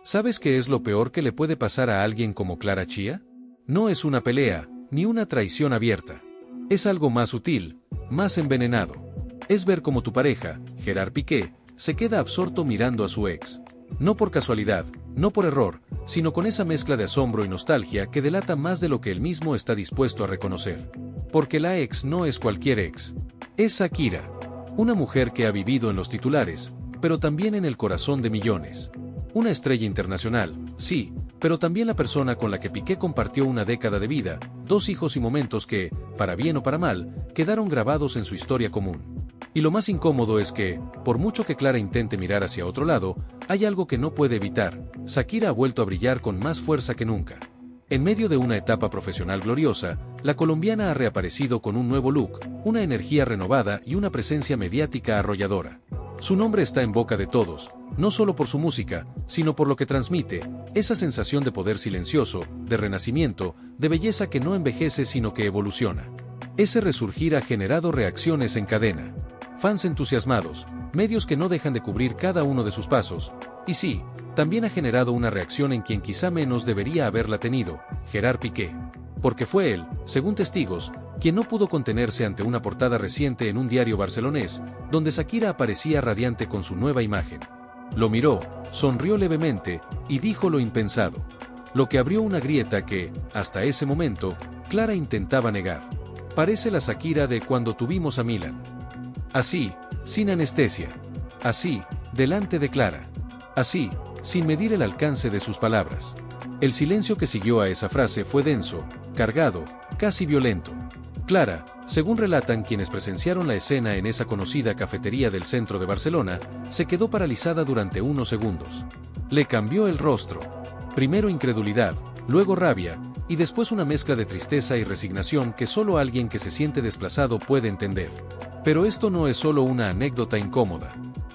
¿Sabes qué es lo peor que le puede pasar a alguien como Clara Chía? No es una pelea, ni una traición abierta. Es algo más sutil, más envenenado. Es ver cómo tu pareja, Gerard Piqué, se queda absorto mirando a su ex. No por casualidad, no por error, sino con esa mezcla de asombro y nostalgia que delata más de lo que él mismo está dispuesto a reconocer. Porque la ex no es cualquier ex. Es Shakira. Una mujer que ha vivido en los titulares, pero también en el corazón de millones. Una estrella internacional, sí, pero también la persona con la que Piqué compartió una década de vida, 2 hijos y momentos que, para bien o para mal, quedaron grabados en su historia común. Y lo más incómodo es que, por mucho que Clara intente mirar hacia otro lado, hay algo que no puede evitar: Shakira ha vuelto a brillar con más fuerza que nunca. En medio de una etapa profesional gloriosa, la colombiana ha reaparecido con un nuevo look, una energía renovada y una presencia mediática arrolladora. Su nombre está en boca de todos, no solo por su música, sino por lo que transmite, esa sensación de poder silencioso, de renacimiento, de belleza que no envejece sino que evoluciona. Ese resurgir ha generado reacciones en cadena. Fans entusiasmados, medios que no dejan de cubrir cada uno de sus pasos, y sí, también ha generado una reacción en quien quizá menos debería haberla tenido, Gerard Piqué. Porque fue él, según testigos, quien no pudo contenerse ante una portada reciente en un diario barcelonés, donde Shakira aparecía radiante con su nueva imagen. Lo miró, sonrió levemente, y dijo lo impensado. Lo que abrió una grieta que, hasta ese momento, Clara intentaba negar. Parece la Shakira de cuando tuvimos a Milan. Así, sin anestesia. Así, delante de Clara. Así, sin medir el alcance de sus palabras. El silencio que siguió a esa frase fue denso, cargado, casi violento. Clara, según relatan quienes presenciaron la escena en esa conocida cafetería del centro de Barcelona, se quedó paralizada durante unos segundos. Le cambió el rostro. Primero incredulidad, luego rabia, y después una mezcla de tristeza y resignación que solo alguien que se siente desplazado puede entender. Pero esto no es solo una anécdota incómoda.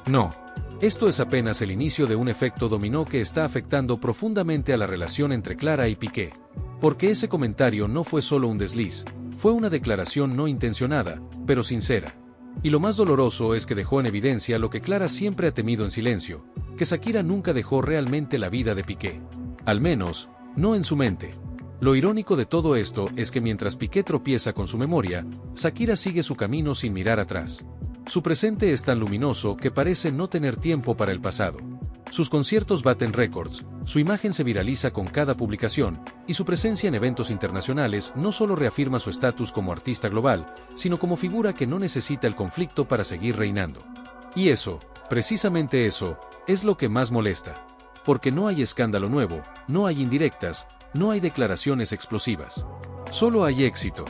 No. Esto es apenas el inicio de un efecto dominó que está afectando profundamente a la relación entre Clara y Piqué. Porque ese comentario no fue solo un desliz, fue una declaración no intencionada, pero sincera. Y lo más doloroso es que dejó en evidencia lo que Clara siempre ha temido en silencio, que Shakira nunca dejó realmente la vida de Piqué. Al menos, no en su mente. Lo irónico de todo esto es que mientras Piqué tropieza con su memoria, Shakira sigue su camino sin mirar atrás. Su presente es tan luminoso que parece no tener tiempo para el pasado. Sus conciertos baten récords, su imagen se viraliza con cada publicación, y su presencia en eventos internacionales no solo reafirma su estatus como artista global, sino como figura que no necesita el conflicto para seguir reinando. Y eso, precisamente eso, es lo que más molesta. Porque no hay escándalo nuevo, no hay indirectas, no hay declaraciones explosivas. Solo hay éxito.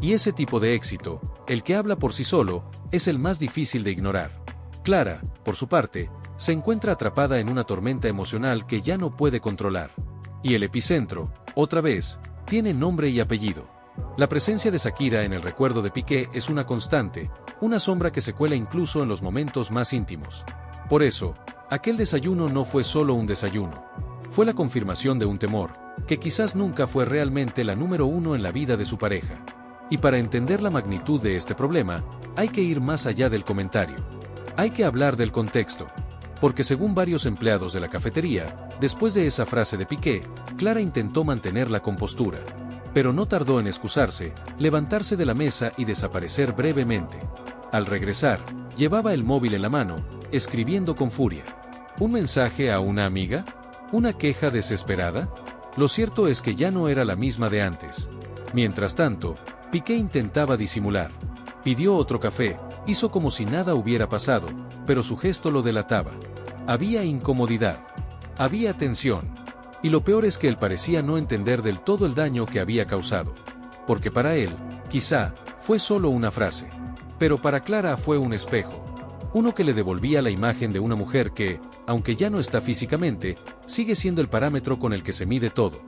Y ese tipo de éxito, el que habla por sí solo, es el más difícil de ignorar. Clara, por su parte, se encuentra atrapada en una tormenta emocional que ya no puede controlar. Y el epicentro, otra vez, tiene nombre y apellido. La presencia de Shakira en el recuerdo de Piqué es una constante, una sombra que se cuela incluso en los momentos más íntimos. Por eso, aquel desayuno no fue solo un desayuno. Fue la confirmación de un temor, que quizás nunca fue realmente la número uno en la vida de su pareja. Y para entender la magnitud de este problema, hay que ir más allá del comentario. Hay que hablar del contexto. Porque según varios empleados de la cafetería, después de esa frase de Piqué, Clara intentó mantener la compostura. Pero no tardó en excusarse, levantarse de la mesa y desaparecer brevemente. Al regresar, llevaba el móvil en la mano, escribiendo con furia. ¿Un mensaje a una amiga? ¿Una queja desesperada? Lo cierto es que ya no era la misma de antes. Mientras tanto, Piqué intentaba disimular. Pidió otro café, hizo como si nada hubiera pasado, pero su gesto lo delataba. Había incomodidad. Había tensión. Y lo peor es que él parecía no entender del todo el daño que había causado. Porque para él, quizá, fue solo una frase. Pero para Clara fue un espejo. Uno que le devolvía la imagen de una mujer que, aunque ya no está físicamente, sigue siendo el parámetro con el que se mide todo.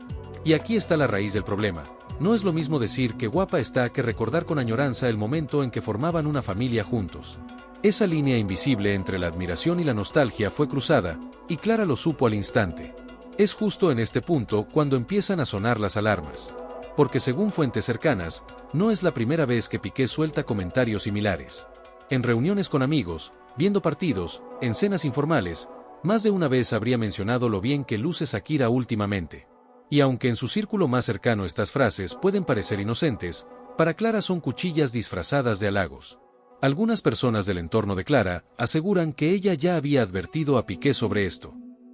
Y aquí está la raíz del problema. No es lo mismo decir que guapa está que recordar con añoranza el momento en que formaban una familia juntos. Esa línea invisible entre la admiración y la nostalgia fue cruzada, y Clara lo supo al instante. Es justo en este punto cuando empiezan a sonar las alarmas. Porque según fuentes cercanas, no es la primera vez que Piqué suelta comentarios similares. En reuniones con amigos, viendo partidos, en cenas informales, Más de una vez habría mencionado lo bien que luce Sakira últimamente. Y aunque en su círculo más cercano estas frases pueden parecer inocentes, para Clara son cuchillas disfrazadas de halagos. Algunas personas del entorno de Clara aseguran que ella ya había advertido a Piqué sobre esto.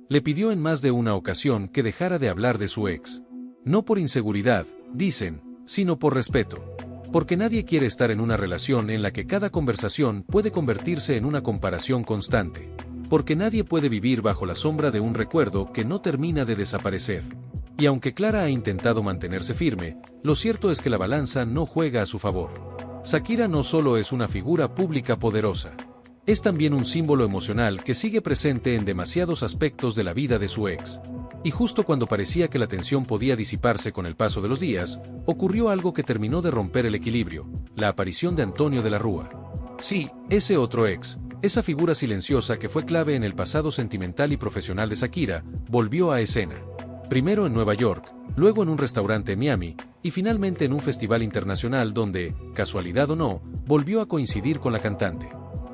Le pidió en más de una ocasión que dejara de hablar de su ex. No por inseguridad, dicen, sino por respeto. Porque nadie quiere estar en una relación en la que cada conversación puede convertirse en una comparación constante. Porque nadie puede vivir bajo la sombra de un recuerdo que no termina de desaparecer. Y aunque Clara ha intentado mantenerse firme, lo cierto es que la balanza no juega a su favor. Sakira no solo es una figura pública poderosa. Es también un símbolo emocional que sigue presente en demasiados aspectos de la vida de su ex. Y justo cuando parecía que la tensión podía disiparse con el paso de los días, ocurrió algo que terminó de romper el equilibrio: la aparición de Antonio de la Rúa. Sí, ese otro ex, esa figura silenciosa que fue clave en el pasado sentimental y profesional de Sakira, volvió a escena. Primero en Nueva York, luego en un restaurante en Miami, y finalmente en un festival internacional donde, casualidad o no, volvió a coincidir con la cantante.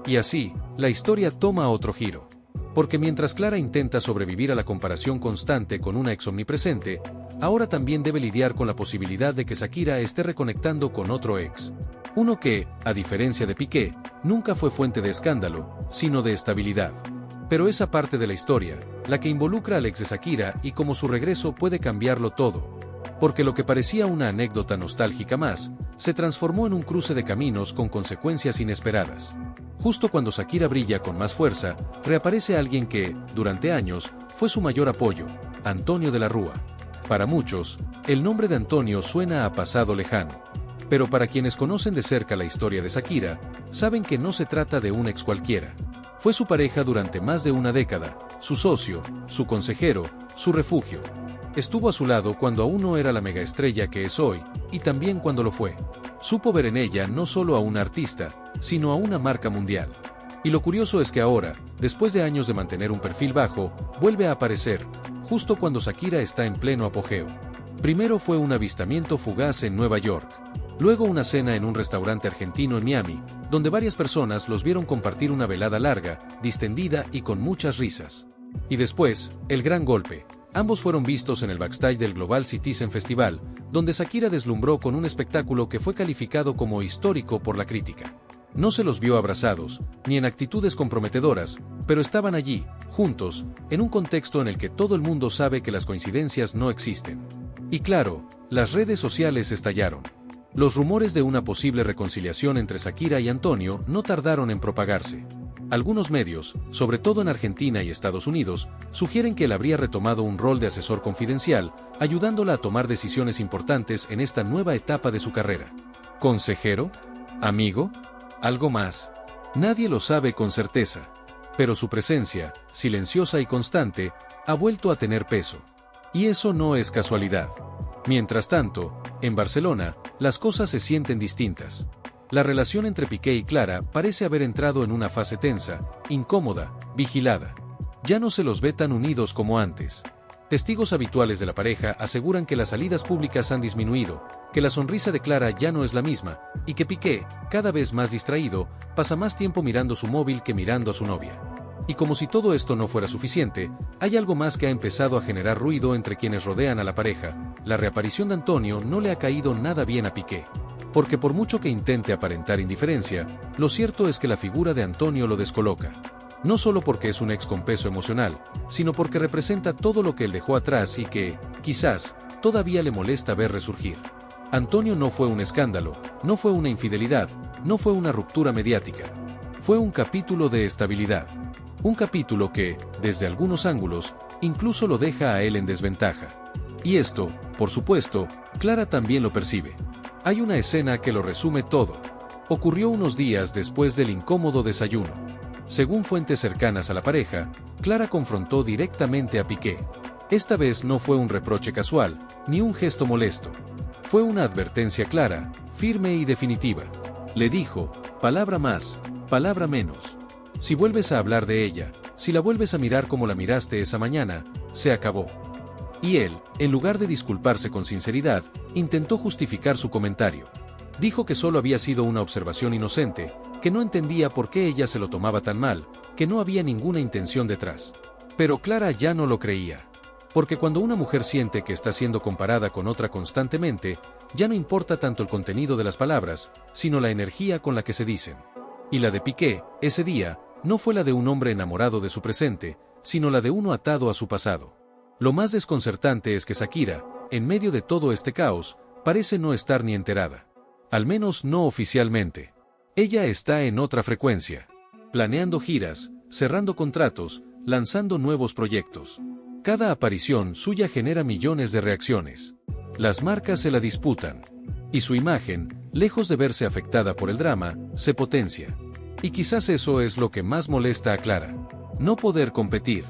Y así, la historia toma otro giro. Porque mientras Clara intenta sobrevivir a la comparación constante con una ex omnipresente, ahora también debe lidiar con la posibilidad de que Sakira esté reconectando con otro ex. Uno que, a diferencia de Piqué, nunca fue fuente de escándalo, sino de estabilidad. Pero esa parte de la historia, la que involucra al ex de Sakira y cómo su regreso puede cambiarlo todo. Porque lo que parecía una anécdota nostálgica más, se transformó en un cruce de caminos con consecuencias inesperadas. Justo cuando Sakira brilla con más fuerza, reaparece alguien que, durante años, fue su mayor apoyo: Antonio de la Rúa. Para muchos, el nombre de Antonio suena a pasado lejano. Pero para quienes conocen de cerca la historia de Sakira, saben que no se trata de un ex cualquiera. Fue su pareja durante más de una década, su socio, su consejero, su refugio. Estuvo a su lado cuando aún no era la megaestrella que es hoy, y también cuando lo fue. Supo ver en ella no solo a una artista, sino a una marca mundial. Y lo curioso es que ahora, después de años de mantener un perfil bajo, vuelve a aparecer, justo cuando Sakira está en pleno apogeo. Primero fue un avistamiento fugaz en Nueva York. Luego una cena en un restaurante argentino en Miami, donde varias personas los vieron compartir una velada larga, distendida y con muchas risas. Y después, el gran golpe. Ambos fueron vistos en el backstage del Global Citizen Festival, donde Sakira deslumbró con un espectáculo que fue calificado como histórico por la crítica. No se los vio abrazados, ni en actitudes comprometedoras, pero estaban allí, juntos, en un contexto en el que todo el mundo sabe que las coincidencias no existen. Y claro, las redes sociales estallaron. Los rumores de una posible reconciliación entre Sakira y Antonio no tardaron en propagarse. Algunos medios, sobre todo en Argentina y Estados Unidos, sugieren que él habría retomado un rol de asesor confidencial, ayudándola a tomar decisiones importantes en esta nueva etapa de su carrera. ¿Consejero? ¿Amigo? ¿Algo más? Nadie lo sabe con certeza. Pero su presencia, silenciosa y constante, ha vuelto a tener peso. Y eso no es casualidad. Mientras tanto, en Barcelona, las cosas se sienten distintas. La relación entre Piqué y Clara parece haber entrado en una fase tensa, incómoda, vigilada. Ya no se los ve tan unidos como antes. Testigos habituales de la pareja aseguran que las salidas públicas han disminuido, que la sonrisa de Clara ya no es la misma, y que Piqué, cada vez más distraído, pasa más tiempo mirando su móvil que mirando a su novia. Y como si todo esto no fuera suficiente, hay algo más que ha empezado a generar ruido entre quienes rodean a la pareja. La reaparición de Antonio no le ha caído nada bien a Piqué. Porque por mucho que intente aparentar indiferencia, lo cierto es que la figura de Antonio lo descoloca. No solo porque es un ex con peso emocional, sino porque representa todo lo que él dejó atrás y que, quizás, todavía le molesta ver resurgir. Antonio no fue un escándalo, no fue una infidelidad, no fue una ruptura mediática. Fue un capítulo de estabilidad. Un capítulo que, desde algunos ángulos, incluso lo deja a él en desventaja. Y esto, por supuesto, Clara también lo percibe. Hay una escena que lo resume todo. Ocurrió unos días después del incómodo desayuno. Según fuentes cercanas a la pareja, Clara confrontó directamente a Piqué. Esta vez no fue un reproche casual, ni un gesto molesto. Fue una advertencia clara, firme y definitiva. Le dijo: palabra más, palabra menos. Si vuelves a hablar de ella, si la vuelves a mirar como la miraste esa mañana, se acabó. Y él, en lugar de disculparse con sinceridad, intentó justificar su comentario. Dijo que solo había sido una observación inocente, que no entendía por qué ella se lo tomaba tan mal, que no había ninguna intención detrás. Pero Clara ya no lo creía. Porque cuando una mujer siente que está siendo comparada con otra constantemente, ya no importa tanto el contenido de las palabras, sino la energía con la que se dicen. Y la de Piqué, ese día, no fue la de un hombre enamorado de su presente, sino la de uno atado a su pasado. Lo más desconcertante es que Shakira, en medio de todo este caos, parece no estar ni enterada. Al menos no oficialmente. Ella está en otra frecuencia. Planeando giras, cerrando contratos, lanzando nuevos proyectos. Cada aparición suya genera millones de reacciones. Las marcas se la disputan. Y su imagen, lejos de verse afectada por el drama, se potencia. Y quizás eso es lo que más molesta a Clara. No poder competir.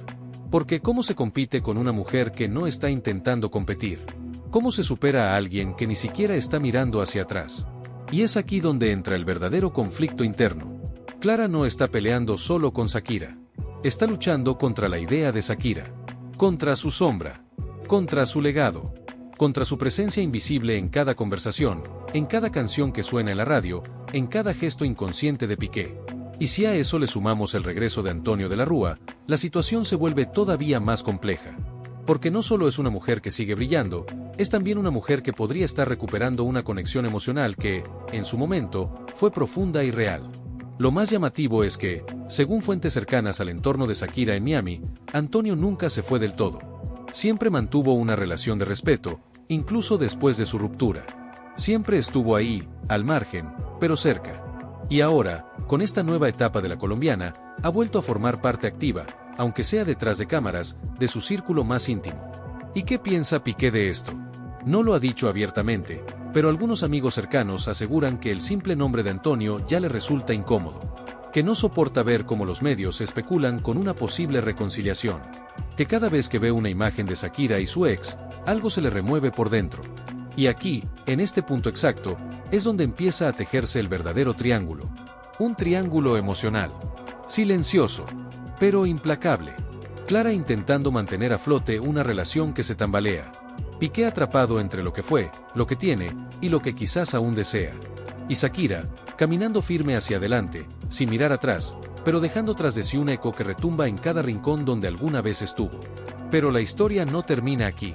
Porque ¿cómo se compite con una mujer que no está intentando competir? ¿Cómo se supera a alguien que ni siquiera está mirando hacia atrás? Y es aquí donde entra el verdadero conflicto interno. Clara no está peleando solo con Shakira. Está luchando contra la idea de Shakira. Contra su sombra. Contra su legado. Contra su presencia invisible en cada conversación, en cada canción que suena en la radio, en cada gesto inconsciente de Piqué. Y si a eso le sumamos el regreso de Antonio de la Rúa, la situación se vuelve todavía más compleja. Porque no solo es una mujer que sigue brillando, es también una mujer que podría estar recuperando una conexión emocional que, en su momento, fue profunda y real. Lo más llamativo es que, según fuentes cercanas al entorno de Shakira en Miami, Antonio nunca se fue del todo. Siempre mantuvo una relación de respeto, incluso después de su ruptura. Siempre estuvo ahí, al margen, pero cerca. Y ahora, con esta nueva etapa de la colombiana, ha vuelto a formar parte activa, aunque sea detrás de cámaras, de su círculo más íntimo. ¿Y qué piensa Piqué de esto? No lo ha dicho abiertamente, pero algunos amigos cercanos aseguran que el simple nombre de Antonio ya le resulta incómodo. Que no soporta ver cómo los medios especulan con una posible reconciliación. Que cada vez que ve una imagen de Shakira y su ex, algo se le remueve por dentro. Y aquí, en este punto exacto, es donde empieza a tejerse el verdadero triángulo. Un triángulo emocional. Silencioso, pero implacable. Clara intentando mantener a flote una relación que se tambalea. Piqué atrapado entre lo que fue, lo que tiene, y lo que quizás aún desea. Y Shakira, caminando firme hacia adelante, sin mirar atrás, pero dejando tras de sí un eco que retumba en cada rincón donde alguna vez estuvo. Pero la historia no termina aquí.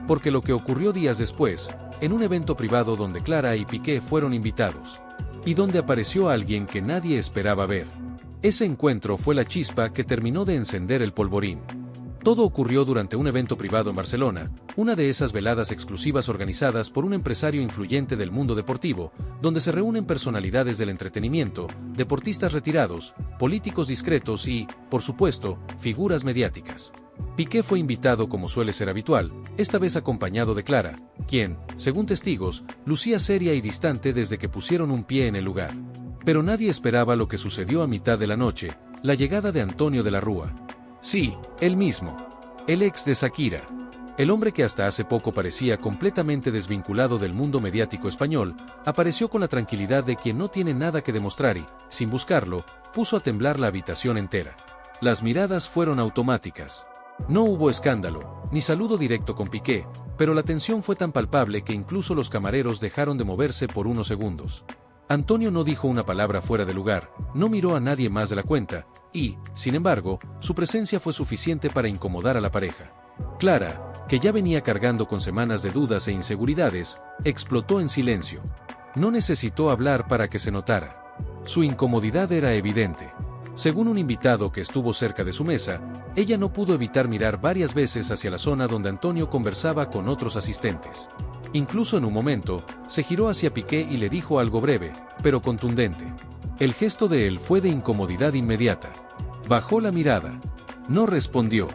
Porque lo que ocurrió días después, en un evento privado donde Clara y Piqué fueron invitados. Y donde apareció alguien que nadie esperaba ver. Ese encuentro fue la chispa que terminó de encender el polvorín. Todo ocurrió durante un evento privado en Barcelona, una de esas veladas exclusivas organizadas por un empresario influyente del mundo deportivo, donde se reúnen personalidades del entretenimiento, deportistas retirados, políticos discretos y, por supuesto, figuras mediáticas. Piqué fue invitado como suele ser habitual, esta vez acompañado de Clara, quien, según testigos, lucía seria y distante desde que pusieron un pie en el lugar. Pero nadie esperaba lo que sucedió a mitad de la noche, la llegada de Antonio de la Rúa. Sí, él mismo. El ex de Shakira. El hombre que hasta hace poco parecía completamente desvinculado del mundo mediático español, apareció con la tranquilidad de quien no tiene nada que demostrar y, sin buscarlo, puso a temblar la habitación entera. Las miradas fueron automáticas. No hubo escándalo, ni saludo directo con Piqué, pero la tensión fue tan palpable que incluso los camareros dejaron de moverse por unos segundos. Antonio no dijo una palabra fuera de lugar, no miró a nadie más de la cuenta, y, sin embargo, su presencia fue suficiente para incomodar a la pareja. Clara, que ya venía cargando con semanas de dudas e inseguridades, explotó en silencio. No necesitó hablar para que se notara. Su incomodidad era evidente. Según un invitado que estuvo cerca de su mesa, ella no pudo evitar mirar varias veces hacia la zona donde Antonio conversaba con otros asistentes. Incluso en un momento, se giró hacia Piqué y le dijo algo breve, pero contundente. El gesto de él fue de incomodidad inmediata. Bajó la mirada. No respondió.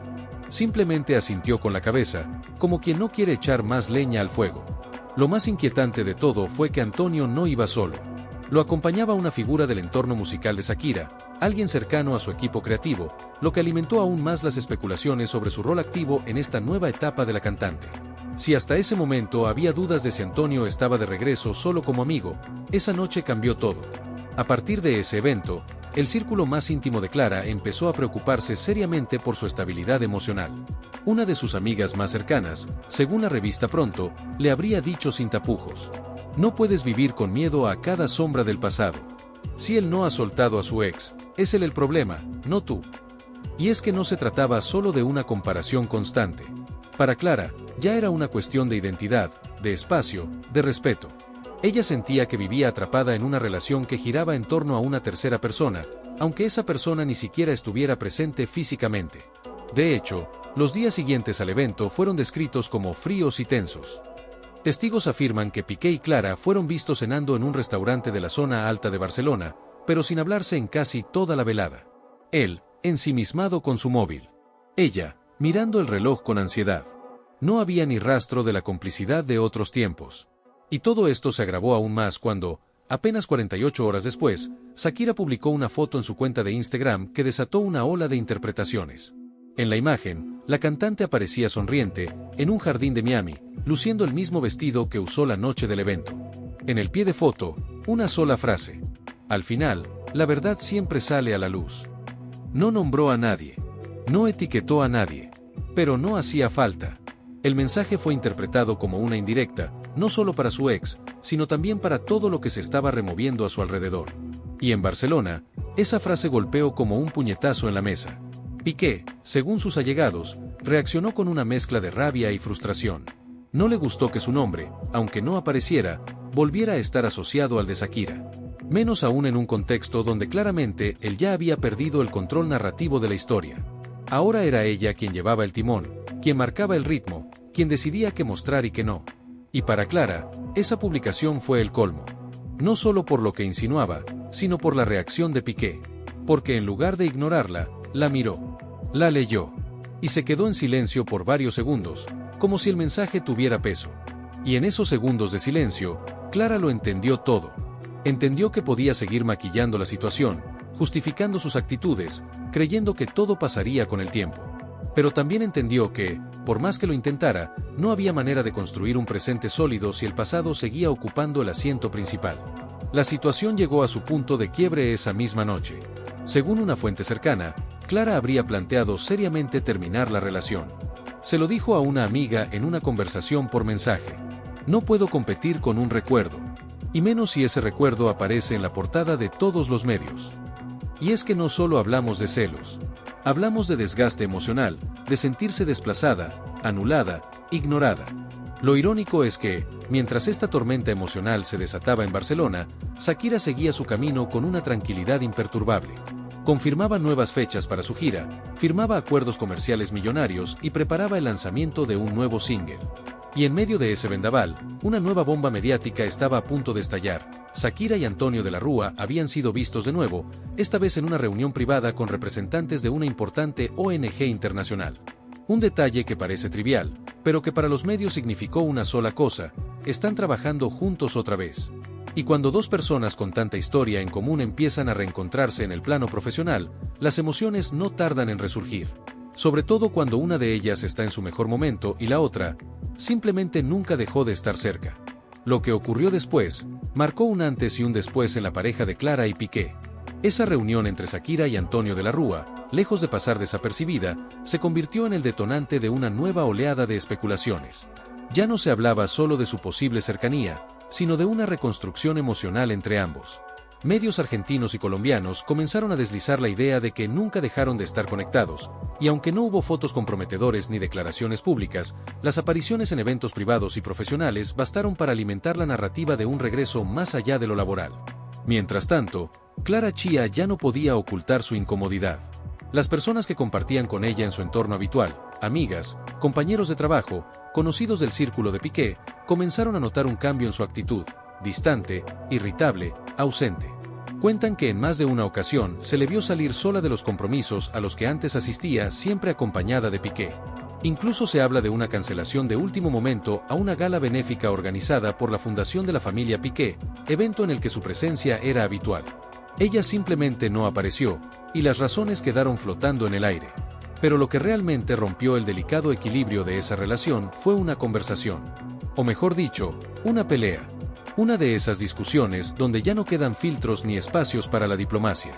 Simplemente asintió con la cabeza, como quien no quiere echar más leña al fuego. Lo más inquietante de todo fue que Antonio no iba solo. Lo acompañaba una figura del entorno musical de Shakira, alguien cercano a su equipo creativo, lo que alimentó aún más las especulaciones sobre su rol activo en esta nueva etapa de la cantante. Si hasta ese momento había dudas de si Antonio estaba de regreso solo como amigo, esa noche cambió todo. A partir de ese evento, el círculo más íntimo de Clara empezó a preocuparse seriamente por su estabilidad emocional. Una de sus amigas más cercanas, según la revista Pronto, le habría dicho sin tapujos: no puedes vivir con miedo a cada sombra del pasado. Si él no ha soltado a su ex, es él el problema, no tú. Y es que no se trataba solo de una comparación constante. Para Clara, ya era una cuestión de identidad, de espacio, de respeto. Ella sentía que vivía atrapada en una relación que giraba en torno a una tercera persona, aunque esa persona ni siquiera estuviera presente físicamente. De hecho, los días siguientes al evento fueron descritos como fríos y tensos. Testigos afirman que Piqué y Clara fueron vistos cenando en un restaurante de la zona alta de Barcelona, pero sin hablarse en casi toda la velada. Él, ensimismado con su móvil. Ella, mirando el reloj con ansiedad. No había ni rastro de la complicidad de otros tiempos. Y todo esto se agravó aún más cuando, apenas 48 horas después, Shakira publicó una foto en su cuenta de Instagram que desató una ola de interpretaciones. En la imagen, la cantante aparecía sonriente, en un jardín de Miami, luciendo el mismo vestido que usó la noche del evento. En el pie de foto, una sola frase. Al final, la verdad siempre sale a la luz. No nombró a nadie. No etiquetó a nadie. Pero no hacía falta. El mensaje fue interpretado como una indirecta, no solo para su ex, sino también para todo lo que se estaba removiendo a su alrededor. Y en Barcelona, esa frase golpeó como un puñetazo en la mesa. Piqué, según sus allegados, reaccionó con una mezcla de rabia y frustración. No le gustó que su nombre, aunque no apareciera, volviera a estar asociado al de Shakira. Menos aún en un contexto donde claramente él ya había perdido el control narrativo de la historia. Ahora era ella quien llevaba el timón, quien marcaba el ritmo, quien decidía qué mostrar y qué no. Y para Clara, esa publicación fue el colmo. No solo por lo que insinuaba, sino por la reacción de Piqué. Porque en lugar de ignorarla, la miró, la leyó, y se quedó en silencio por varios segundos, como si el mensaje tuviera peso. Y en esos segundos de silencio, Clara lo entendió todo. Entendió que podía seguir maquillando la situación, justificando sus actitudes, creyendo que todo pasaría con el tiempo. Pero también entendió que, por más que lo intentara, no había manera de construir un presente sólido si el pasado seguía ocupando el asiento principal. La situación llegó a su punto de quiebre esa misma noche. Según una fuente cercana, Clara habría planteado seriamente terminar la relación. Se lo dijo a una amiga en una conversación por mensaje. No puedo competir con un recuerdo. Y menos si ese recuerdo aparece en la portada de todos los medios. Y es que no solo hablamos de celos. Hablamos de desgaste emocional, de sentirse desplazada, anulada, ignorada. Lo irónico es que, mientras esta tormenta emocional se desataba en Barcelona, Shakira seguía su camino con una tranquilidad imperturbable. Confirmaba nuevas fechas para su gira, firmaba acuerdos comerciales millonarios y preparaba el lanzamiento de un nuevo single. Y en medio de ese vendaval, una nueva bomba mediática estaba a punto de estallar. Shakira y Antonio de la Rúa habían sido vistos de nuevo, esta vez en una reunión privada con representantes de una importante ONG internacional. Un detalle que parece trivial, pero que para los medios significó una sola cosa: están trabajando juntos otra vez. Y cuando dos personas con tanta historia en común empiezan a reencontrarse en el plano profesional, las emociones no tardan en resurgir. Sobre todo cuando una de ellas está en su mejor momento y la otra, simplemente nunca dejó de estar cerca. Lo que ocurrió después, marcó un antes y un después en la pareja de Clara y Piqué. Esa reunión entre Shakira y Antonio de la Rúa, lejos de pasar desapercibida, se convirtió en el detonante de una nueva oleada de especulaciones. Ya no se hablaba solo de su posible cercanía, sino de una reconstrucción emocional entre ambos. Medios argentinos y colombianos comenzaron a deslizar la idea de que nunca dejaron de estar conectados, y aunque no hubo fotos comprometedores ni declaraciones públicas, las apariciones en eventos privados y profesionales bastaron para alimentar la narrativa de un regreso más allá de lo laboral. Mientras tanto, Clara Chía ya no podía ocultar su incomodidad. Las personas que compartían con ella en su entorno habitual, amigas, compañeros de trabajo, conocidos del círculo de Piqué, comenzaron a notar un cambio en su actitud, distante, irritable, ausente. Cuentan que en más de una ocasión se le vio salir sola de los compromisos a los que antes asistía, siempre acompañada de Piqué. Incluso se habla de una cancelación de último momento a una gala benéfica organizada por la Fundación de la Familia Piqué, evento en el que su presencia era habitual. Ella simplemente no apareció, y las razones quedaron flotando en el aire. Pero lo que realmente rompió el delicado equilibrio de esa relación fue una conversación. O mejor dicho, una pelea. Una de esas discusiones donde ya no quedan filtros ni espacios para la diplomacia.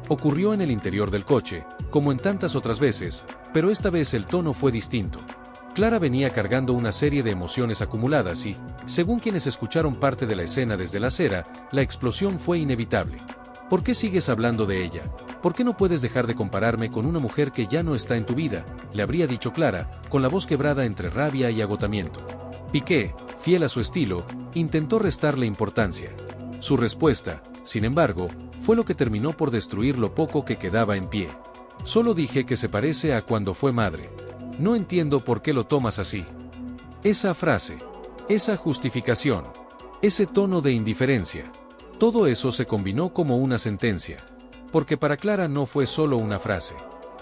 Ocurrió en el interior del coche, como en tantas otras veces, pero esta vez el tono fue distinto. Clara venía cargando una serie de emociones acumuladas y, según quienes escucharon parte de la escena desde la acera, la explosión fue inevitable. ¿Por qué sigues hablando de ella? ¿Por qué no puedes dejar de compararme con una mujer que ya no está en tu vida?, le habría dicho Clara, con la voz quebrada entre rabia y agotamiento. Piqué, fiel a su estilo, intentó restarle importancia. Su respuesta, sin embargo, fue lo que terminó por destruir lo poco que quedaba en pie. Solo dije que se parece a cuando fue madre. No entiendo por qué lo tomas así. Esa frase, esa justificación, ese tono de indiferencia, todo eso se combinó como una sentencia. Porque para Clara no fue solo una frase.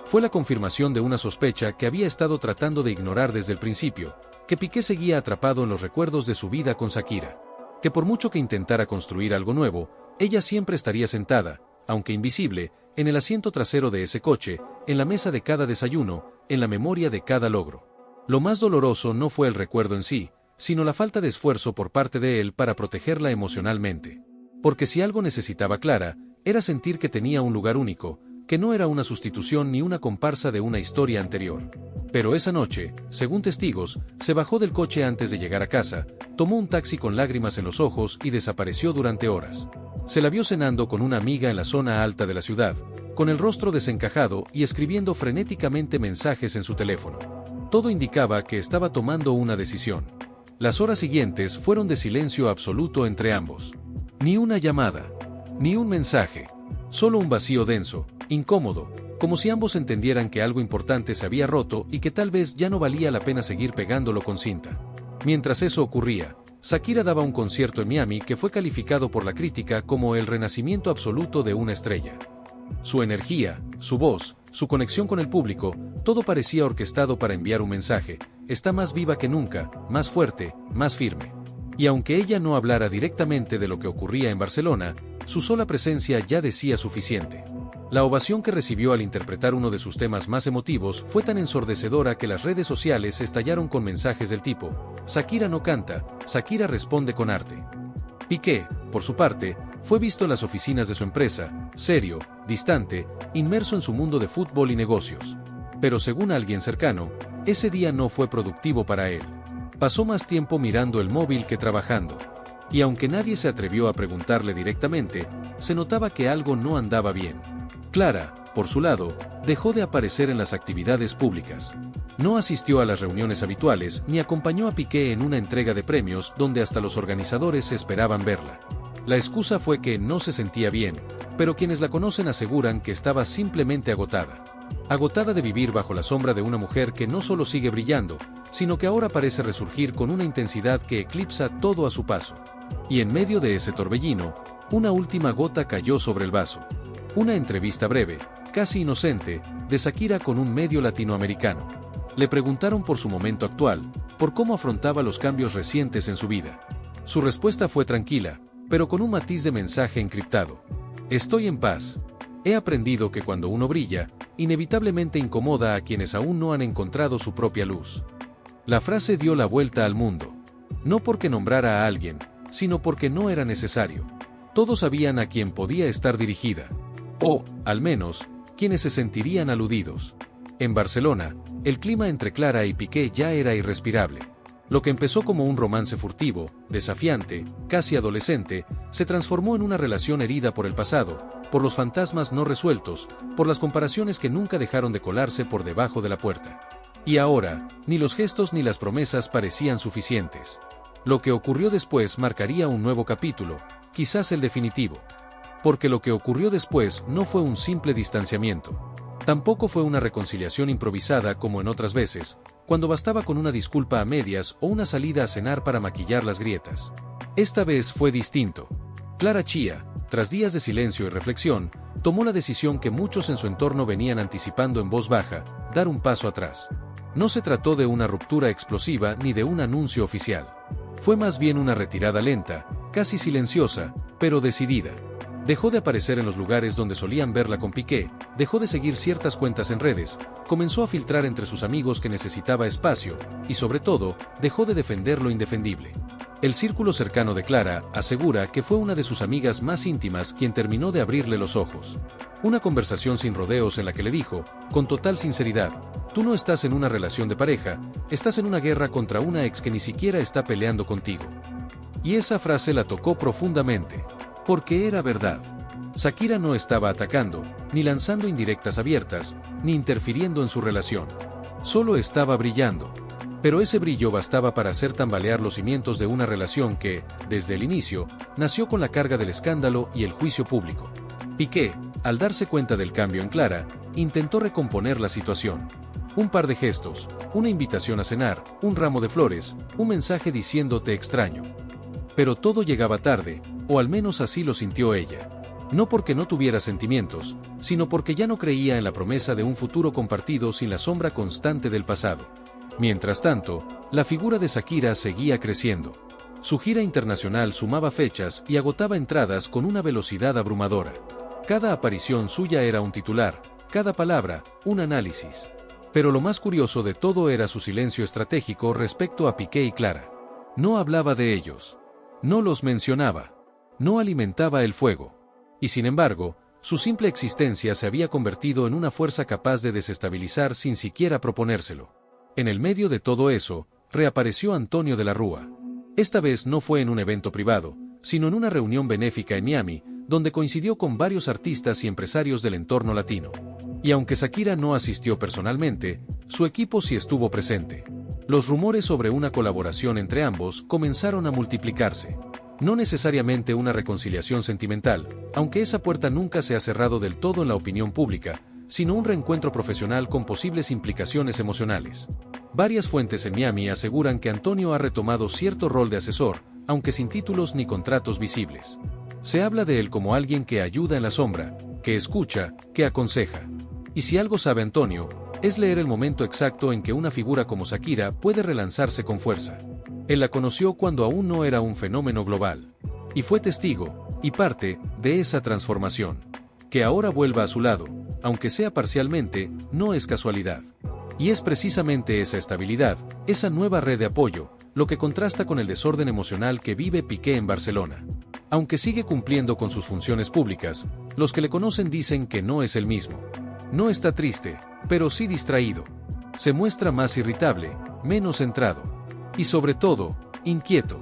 Fue la confirmación de una sospecha que había estado tratando de ignorar desde el principio, que Piqué seguía atrapado en los recuerdos de su vida con Shakira. Que por mucho que intentara construir algo nuevo, ella siempre estaría sentada, aunque invisible, en el asiento trasero de ese coche, en la mesa de cada desayuno, en la memoria de cada logro. Lo más doloroso no fue el recuerdo en sí, sino la falta de esfuerzo por parte de él para protegerla emocionalmente. Porque si algo necesitaba Clara, era sentir que tenía un lugar único, que no era una sustitución ni una comparsa de una historia anterior. Pero esa noche, según testigos, se bajó del coche antes de llegar a casa, tomó un taxi con lágrimas en los ojos y desapareció durante horas. Se la vio cenando con una amiga en la zona alta de la ciudad, con el rostro desencajado y escribiendo frenéticamente mensajes en su teléfono. Todo indicaba que estaba tomando una decisión. Las horas siguientes fueron de silencio absoluto entre ambos. Ni una llamada, ni un mensaje, solo un vacío denso, incómodo, como si ambos entendieran que algo importante se había roto y que tal vez ya no valía la pena seguir pegándolo con cinta. Mientras eso ocurría, Shakira daba un concierto en Miami que fue calificado por la crítica como el renacimiento absoluto de una estrella. Su energía, su voz, su conexión con el público, todo parecía orquestado para enviar un mensaje: está más viva que nunca, más fuerte, más firme. Y aunque ella no hablara directamente de lo que ocurría en Barcelona, su sola presencia ya decía suficiente. La ovación que recibió al interpretar uno de sus temas más emotivos fue tan ensordecedora que las redes sociales estallaron con mensajes del tipo: Shakira no canta, Shakira responde con arte. Piqué, por su parte, fue visto en las oficinas de su empresa, serio, distante, inmerso en su mundo de fútbol y negocios. Pero según alguien cercano, ese día no fue productivo para él. Pasó más tiempo mirando el móvil que trabajando. Y aunque nadie se atrevió a preguntarle directamente, se notaba que algo no andaba bien. Clara, por su lado, dejó de aparecer en las actividades públicas. No asistió a las reuniones habituales ni acompañó a Piqué en una entrega de premios donde hasta los organizadores esperaban verla. La excusa fue que no se sentía bien, pero quienes la conocen aseguran que estaba simplemente agotada. Agotada de vivir bajo la sombra de una mujer que no solo sigue brillando, sino que ahora parece resurgir con una intensidad que eclipsa todo a su paso. Y en medio de ese torbellino, una última gota cayó sobre el vaso. Una entrevista breve, casi inocente, de Shakira con un medio latinoamericano. Le preguntaron por su momento actual, por cómo afrontaba los cambios recientes en su vida. Su respuesta fue tranquila, pero con un matiz de mensaje encriptado. Estoy en paz. He aprendido que cuando uno brilla, inevitablemente incomoda a quienes aún no han encontrado su propia luz. La frase dio la vuelta al mundo. No porque nombrara a alguien, sino porque no era necesario. Todos sabían a quién podía estar dirigida. O, al menos, quienes se sentirían aludidos. En Barcelona, el clima entre Clara y Piqué ya era irrespirable. Lo que empezó como un romance furtivo, desafiante, casi adolescente, se transformó en una relación herida por el pasado, por los fantasmas no resueltos, por las comparaciones que nunca dejaron de colarse por debajo de la puerta. Y ahora, ni los gestos ni las promesas parecían suficientes. Lo que ocurrió después marcaría un nuevo capítulo, quizás el definitivo. Porque lo que ocurrió después no fue un simple distanciamiento. Tampoco fue una reconciliación improvisada como en otras veces, cuando bastaba con una disculpa a medias o una salida a cenar para maquillar las grietas. Esta vez fue distinto. Clara Chía, tras días de silencio y reflexión, tomó la decisión que muchos en su entorno venían anticipando en voz baja: dar un paso atrás. No se trató de una ruptura explosiva ni de un anuncio oficial. Fue más bien una retirada lenta, casi silenciosa, pero decidida. Dejó de aparecer en los lugares donde solían verla con Piqué, dejó de seguir ciertas cuentas en redes, comenzó a filtrar entre sus amigos que necesitaba espacio, y sobre todo, dejó de defender lo indefendible. El círculo cercano de Clara asegura que fue una de sus amigas más íntimas quien terminó de abrirle los ojos. Una conversación sin rodeos en la que le dijo, con total sinceridad: tú no estás en una relación de pareja, estás en una guerra contra una ex que ni siquiera está peleando contigo. Y esa frase la tocó profundamente. Porque era verdad. Shakira no estaba atacando, ni lanzando indirectas abiertas, ni interfiriendo en su relación. Solo estaba brillando. Pero ese brillo bastaba para hacer tambalear los cimientos de una relación que, desde el inicio, nació con la carga del escándalo y el juicio público. Piqué, al darse cuenta del cambio en Clara, intentó recomponer la situación. Un par de gestos, una invitación a cenar, un ramo de flores, un mensaje diciendo te extraño. Pero todo llegaba tarde, o al menos así lo sintió ella. No porque no tuviera sentimientos, sino porque ya no creía en la promesa de un futuro compartido sin la sombra constante del pasado. Mientras tanto, la figura de Shakira seguía creciendo. Su gira internacional sumaba fechas y agotaba entradas con una velocidad abrumadora. Cada aparición suya era un titular, cada palabra, un análisis. Pero lo más curioso de todo era su silencio estratégico respecto a Piqué y Clara. No hablaba de ellos. No los mencionaba. No alimentaba el fuego. Y sin embargo, su simple existencia se había convertido en una fuerza capaz de desestabilizar sin siquiera proponérselo. En el medio de todo eso, reapareció Antonio de la Rúa. Esta vez no fue en un evento privado, sino en una reunión benéfica en Miami, donde coincidió con varios artistas y empresarios del entorno latino. Y aunque Shakira no asistió personalmente, su equipo sí estuvo presente. Los rumores sobre una colaboración entre ambos comenzaron a multiplicarse. No necesariamente una reconciliación sentimental, aunque esa puerta nunca se ha cerrado del todo en la opinión pública, sino un reencuentro profesional con posibles implicaciones emocionales. Varias fuentes en Miami aseguran que Antonio ha retomado cierto rol de asesor, aunque sin títulos ni contratos visibles. Se habla de él como alguien que ayuda en la sombra, que escucha, que aconseja. Y si algo sabe Antonio, es leer el momento exacto en que una figura como Shakira puede relanzarse con fuerza. Él la conoció cuando aún no era un fenómeno global. Y fue testigo, y parte, de esa transformación. Que ahora vuelva a su lado, aunque sea parcialmente, no es casualidad. Y es precisamente esa estabilidad, esa nueva red de apoyo, lo que contrasta con el desorden emocional que vive Piqué en Barcelona. Aunque sigue cumpliendo con sus funciones públicas, los que le conocen dicen que no es el mismo. No está triste, pero sí distraído. Se muestra más irritable, menos centrado. Y sobre todo, inquieto.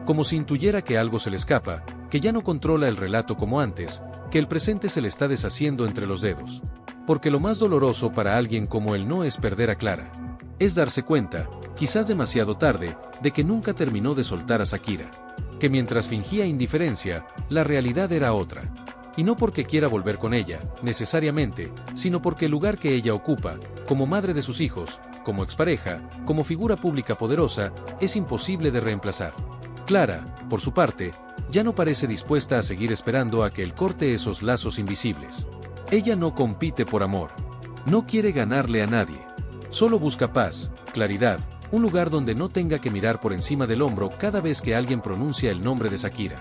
Como si intuyera que algo se le escapa, que ya no controla el relato como antes, que el presente se le está deshaciendo entre los dedos. Porque lo más doloroso para alguien como él no es perder a Clara. Es darse cuenta, quizás demasiado tarde, de que nunca terminó de soltar a Shakira. Que mientras fingía indiferencia, la realidad era otra. Y no porque quiera volver con ella, necesariamente, sino porque el lugar que ella ocupa, como madre de sus hijos, como expareja, como figura pública poderosa, es imposible de reemplazar. Clara, por su parte, ya no parece dispuesta a seguir esperando a que él corte esos lazos invisibles. Ella no compite por amor. No quiere ganarle a nadie. Solo busca paz, claridad, un lugar donde no tenga que mirar por encima del hombro cada vez que alguien pronuncia el nombre de Shakira.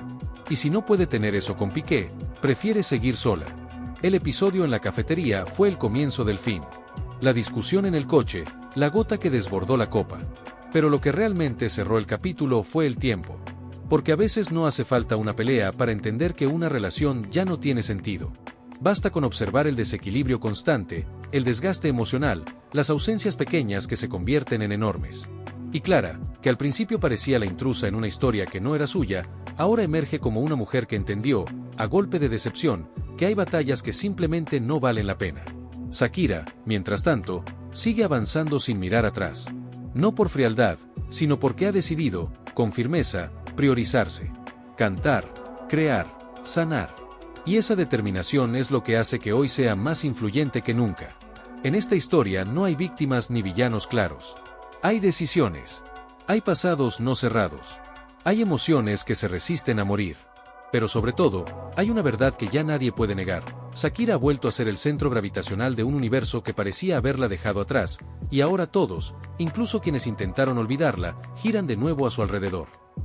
Y si no puede tener eso con Piqué, prefiere seguir sola. El episodio en la cafetería fue el comienzo del fin. La discusión en el coche, la gota que desbordó la copa. Pero lo que realmente cerró el capítulo fue el tiempo. Porque a veces no hace falta una pelea para entender que una relación ya no tiene sentido. Basta con observar el desequilibrio constante, el desgaste emocional, las ausencias pequeñas que se convierten en enormes. Y Clara, que al principio parecía la intrusa en una historia que no era suya, ahora emerge como una mujer que entendió, a golpe de decepción, que hay batallas que simplemente no valen la pena. Shakira, mientras tanto, sigue avanzando sin mirar atrás. No por frialdad, sino porque ha decidido, con firmeza, priorizarse. Cantar, crear, sanar. Y esa determinación es lo que hace que hoy sea más influyente que nunca. En esta historia no hay víctimas ni villanos claros. Hay decisiones. Hay pasados no cerrados. Hay emociones que se resisten a morir. Pero sobre todo, hay una verdad que ya nadie puede negar. Shakira ha vuelto a ser el centro gravitacional de un universo que parecía haberla dejado atrás, y ahora todos, incluso quienes intentaron olvidarla, giran de nuevo a su alrededor.